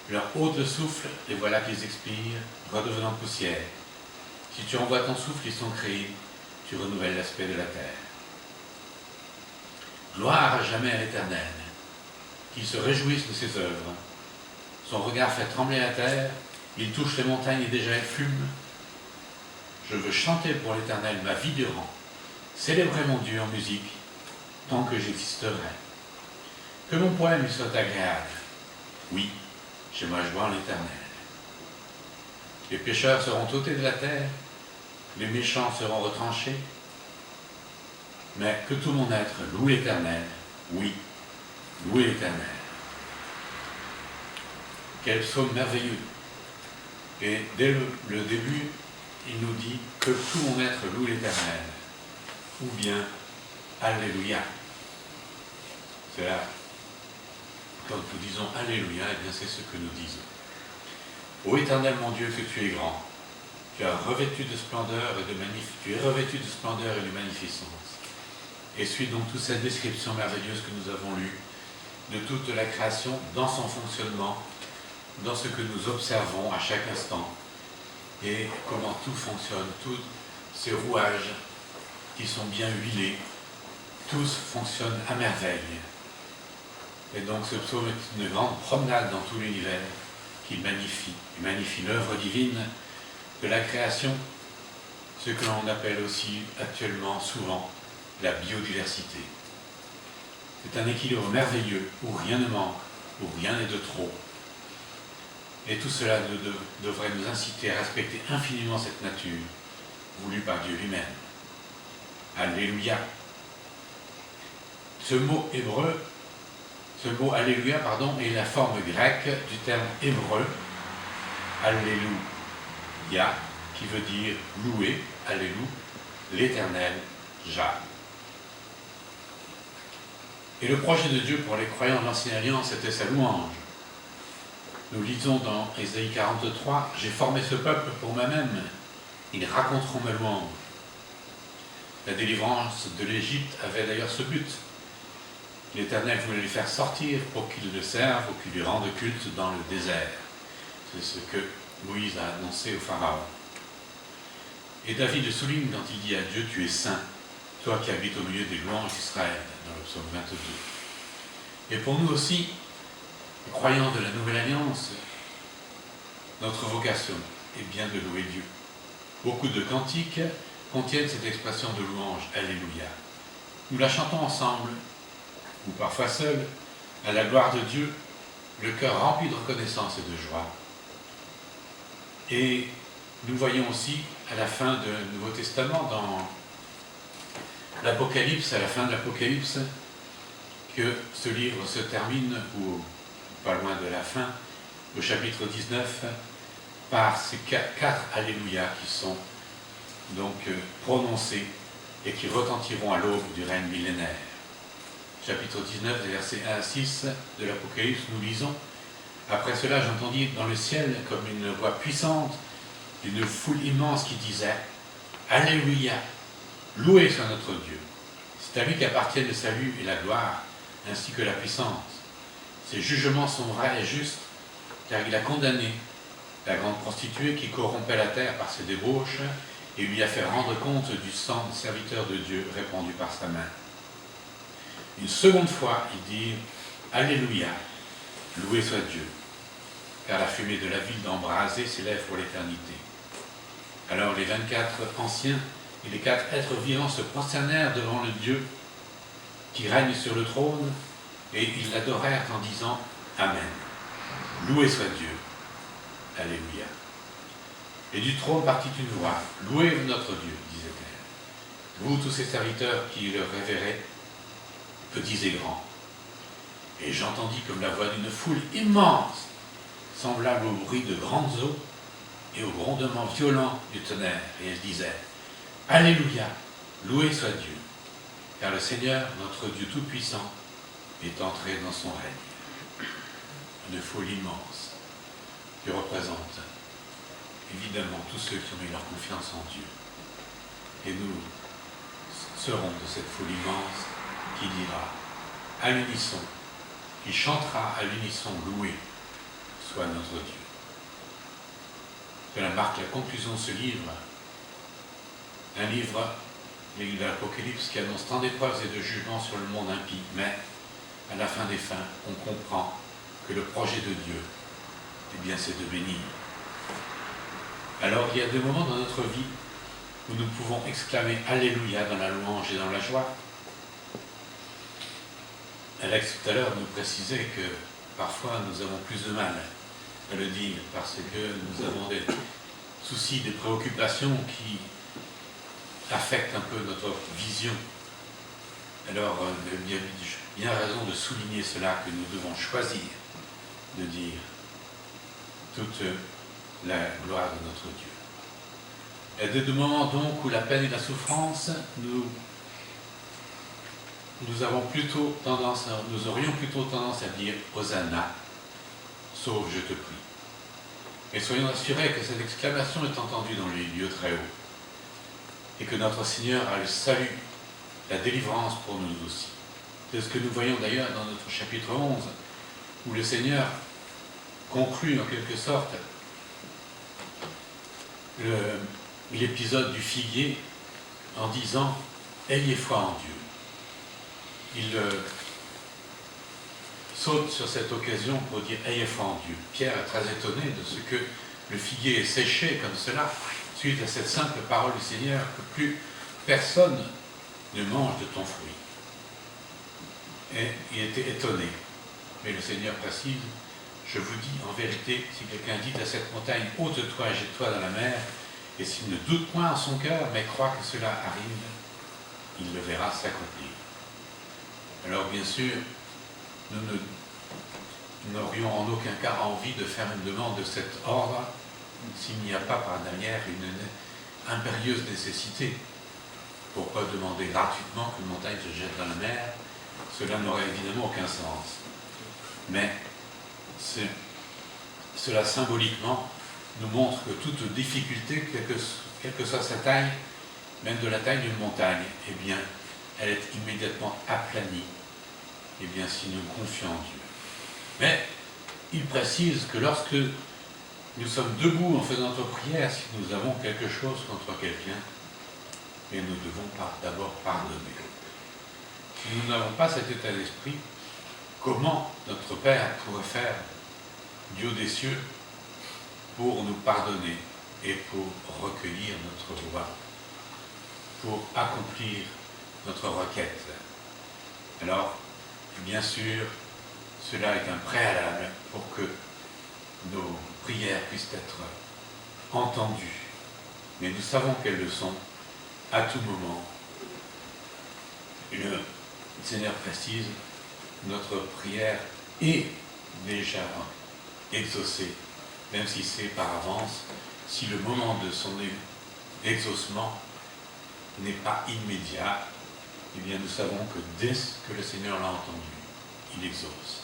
S3: Leur hôte le souffle, et voilà qu'ils expirent, redevenant poussière. Si tu envoies ton souffle, ils sont créés, tu renouvelles l'aspect de la terre. Gloire à jamais à l'Éternel, qu'il se réjouisse de ses œuvres. Son regard fait trembler la terre, il touche les montagnes et déjà elles fument. Je veux chanter pour l'Éternel ma vie durant, célébrer mon Dieu en musique, tant que j'existerai. Que mon poème lui soit agréable. Oui, j'ai ma joie en l'Éternel. Les pécheurs seront ôtés de la terre, les méchants seront retranchés, mais que tout mon être loue l'Éternel. Oui, louez l'Éternel. Quel psaume merveilleux. Et dès le début, il nous dit que tout mon être loue l'Éternel. Ou bien, Alléluia. C'est là, quand nous disons Alléluia, eh bien c'est ce que nous disons. Ô Éternel mon Dieu, que tu es grand, tu es revêtu de splendeur et de magnificence. Et suis donc toute cette description merveilleuse que nous avons lue de toute la création dans son fonctionnement, dans ce que nous observons à chaque instant, et comment tout fonctionne, tous ces rouages qui sont bien huilés, tous fonctionnent à merveille. Et donc ce psaume est une grande promenade dans tout l'univers qu'il magnifie. Il magnifie l'œuvre divine de la création, ce que l'on appelle aussi actuellement souvent la biodiversité. C'est un équilibre merveilleux où rien ne manque, où rien n'est de trop. Et tout cela devrait nous inciter à respecter infiniment cette nature voulue par Dieu lui-même. Alléluia. Ce mot Alléluia, est la forme grecque du terme hébreu Alléluia, qui veut dire louer, Alléluia, l'Éternel, Jah. Et le projet de Dieu pour les croyants de l'Ancienne Alliance était sa louange. Nous lisons dans Ésaïe 43, « J'ai formé ce peuple pour moi-même, ils raconteront ma louange. » La délivrance de l'Égypte avait d'ailleurs ce but. L'Éternel voulait les faire sortir pour qu'ils le servent ou qu'ils lui rendent culte dans le désert. C'est ce que Moïse a annoncé au Pharaon. Et David le souligne quand il dit à Dieu, « Tu es saint, toi qui habites au milieu des louanges d'Israël » dans le psaume 22. Et pour nous aussi, croyants de la Nouvelle Alliance, notre vocation est bien de louer Dieu. Beaucoup de cantiques contiennent cette expression de louange, Alléluia. Nous la chantons ensemble, ou parfois seuls, à la gloire de Dieu, le cœur rempli de reconnaissance et de joie. Et nous voyons aussi à la fin du Nouveau Testament, dans l'Apocalypse, à la fin de l'Apocalypse, que ce livre se termine, ou pas loin de la fin, au chapitre 19, par ces quatre Alléluia qui sont donc prononcés et qui retentiront à l'aube du règne millénaire. Chapitre 19, des versets 1 à 6 de l'Apocalypse, nous lisons « Après cela, j'entendis dans le ciel comme une voix puissante d'une foule immense qui disait « Alléluia, loué soit notre Dieu. C'est à lui qu'appartiennent le salut et la gloire, ainsi que la puissance. Ses jugements sont vrais et justes, car il a condamné la grande prostituée qui corrompait la terre par ses débauches et lui a fait rendre compte du sang des serviteurs de Dieu répandu par sa main. » Une seconde fois, il dit « Alléluia, loué soit Dieu, car la fumée de la ville d'embrasée s'élève pour l'éternité. » les 24 anciens et les 4 êtres vivants se prosternèrent devant le Dieu qui règne sur le trône, et ils l'adorèrent en disant Amen. Loué soit Dieu. Alléluia. Et du trône partit une voix. Louez notre Dieu, disait-elle. Vous tous ses serviteurs qui le révéraient, petits et grands. Et j'entendis comme la voix d'une foule immense, semblable au bruit de grandes eaux et au grondement violent du tonnerre. Et elle disait Alléluia, loué soit Dieu, car le Seigneur, notre Dieu Tout-Puissant, est entré dans son règne. Une foule immense qui représente évidemment tous ceux qui ont mis leur confiance en Dieu. Et nous serons de cette foule immense qui dira à l'unisson, qui chantera à l'unisson loué soit notre Dieu. Cela marque la conclusion de ce livre, un livre de l'Apocalypse qui annonce tant d'épreuves et de jugements sur le monde impie, mais à la fin des fins, on comprend que le projet de Dieu, eh bien, c'est de bénir. Alors il y a des moments dans notre vie où nous pouvons exclamer Alléluia dans la louange et dans la joie. Alex tout à l'heure nous précisait que parfois nous avons plus de mal à le dire parce que nous avons des soucis, des préoccupations qui affectent un peu notre vision. Alors il y a bien raison de souligner cela, que nous devons choisir de dire toute la gloire de notre Dieu. Il y a des moments donc où la peine et la souffrance, nous aurions plutôt tendance à dire Hosanna, sauve je te prie. Et soyons assurés que cette exclamation est entendue dans les lieux très hauts et que notre Seigneur a le salut, la délivrance pour nous aussi. C'est ce que nous voyons d'ailleurs dans notre chapitre 11, où le Seigneur conclut en quelque sorte l'épisode du figuier en disant « Ayez foi en Dieu ». Il saute sur cette occasion pour dire « Ayez foi en Dieu ». Pierre est très étonné de ce que le figuier est séché comme cela, suite à cette simple parole du Seigneur, que plus personne ne mange de ton fruit. Et il était étonné. Mais le Seigneur précise, je vous dis en vérité, si quelqu'un dit à cette montagne, ôte-toi, jette-toi dans la mer, et s'il ne doute point en son cœur, mais croit que cela arrive, il le verra s'accomplir. Alors bien sûr, nous n'aurions en aucun cas envie de faire une demande de cet ordre, s'il n'y a pas par derrière une impérieuse nécessité. Pourquoi demander gratuitement qu'une montagne se jette dans la mer? Cela n'aurait évidemment aucun sens. Mais cela symboliquement nous montre que toute difficulté, quelle que soit sa taille, même de la taille d'une montagne, eh bien, elle est immédiatement aplanie, eh bien, si nous confions en Dieu. Mais il précise que lorsque nous sommes debout en faisant notre prière, si nous avons quelque chose contre quelqu'un, et nous devons d'abord pardonner. Si nous n'avons pas cet état d'esprit, comment notre Père pourrait faire, Dieu des cieux, pour nous pardonner et pour recueillir notre roi, pour accomplir notre requête? Alors, bien sûr, cela est un préalable pour que nos prières puissent être entendues. Mais nous savons qu'elles le sont à tout moment. Le Seigneur précise, notre prière est déjà exaucée, même si c'est par avance, si le moment de son exaucement n'est pas immédiat, eh bien nous savons que dès que le Seigneur l'a entendu, il exauce.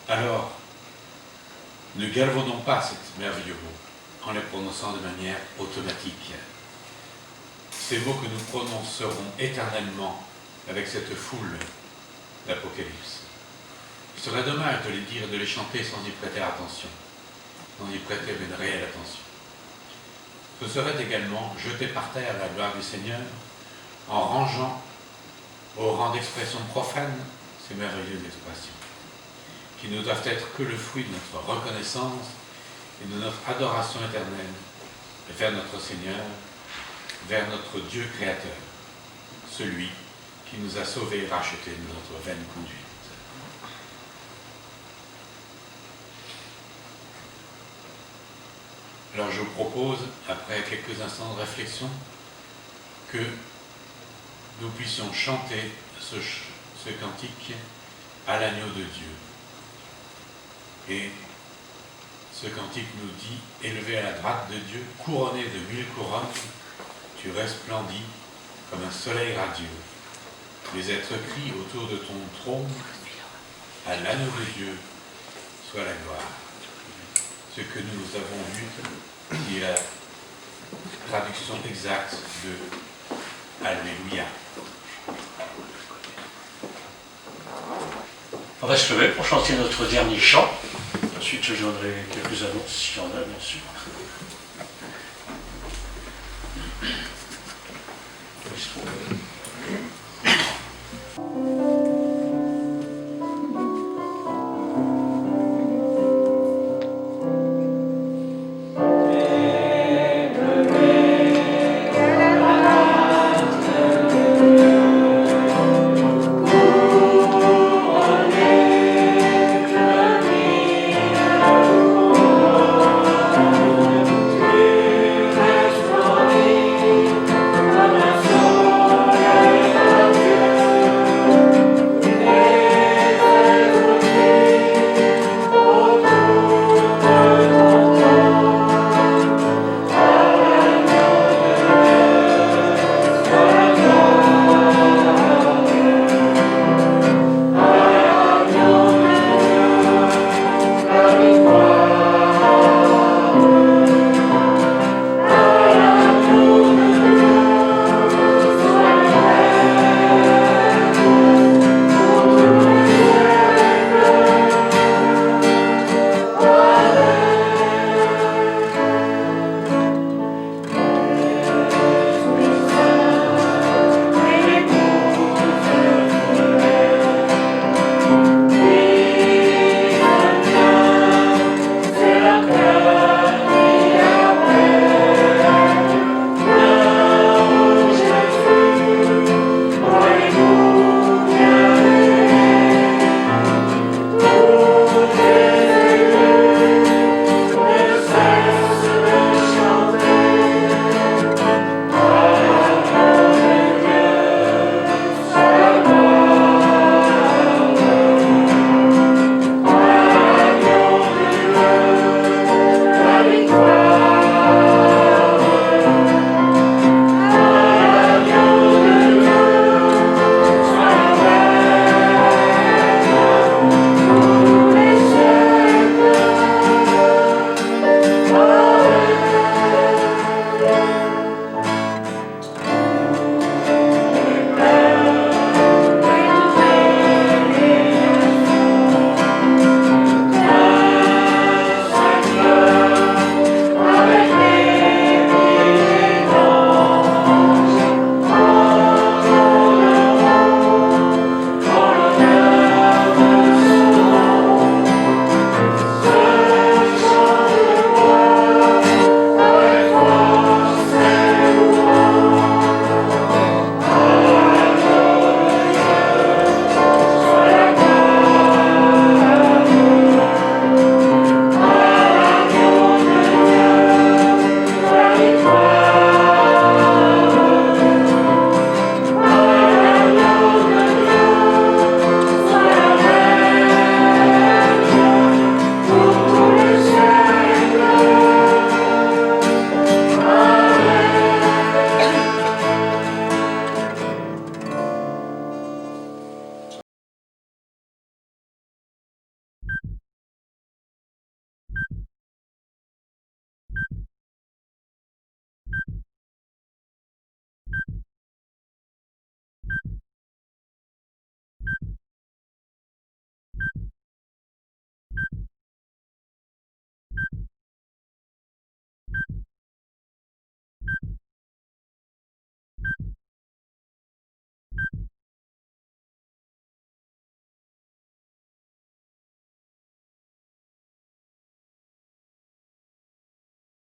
S3: Alors, ne galvaudons pas cette merveilleux mot en les prononçant de manière automatique. Ces mots que nous prononcerons éternellement avec cette foule d'Apocalypse. Il serait dommage de les dire et de les chanter sans y prêter attention, sans y prêter une réelle attention. Ce serait également jeter par terre la gloire du Seigneur en rangeant au rang d'expression profane ces merveilleuses expressions, qui ne doivent être que le fruit de notre reconnaissance et de notre adoration éternelle vers notre Seigneur, vers notre Dieu créateur, celui qui nous a sauvés et rachetés de notre vaine conduite. Alors je vous propose, après quelques instants de réflexion, que nous puissions chanter ce cantique à l'agneau de Dieu. Et ce cantique nous dit, élevé à la droite de Dieu, couronné de 1000 couronnes, tu resplendis comme un soleil radieux. Les êtres crient autour de ton trône, à l'agneau de Dieu soit la gloire. Ce que nous avons lu, qui est la traduction exacte de Alléluia.
S1: On va se lever pour chanter notre dernier chant. Ensuite, je donnerai quelques annonces, s'il y en a, bien sûr.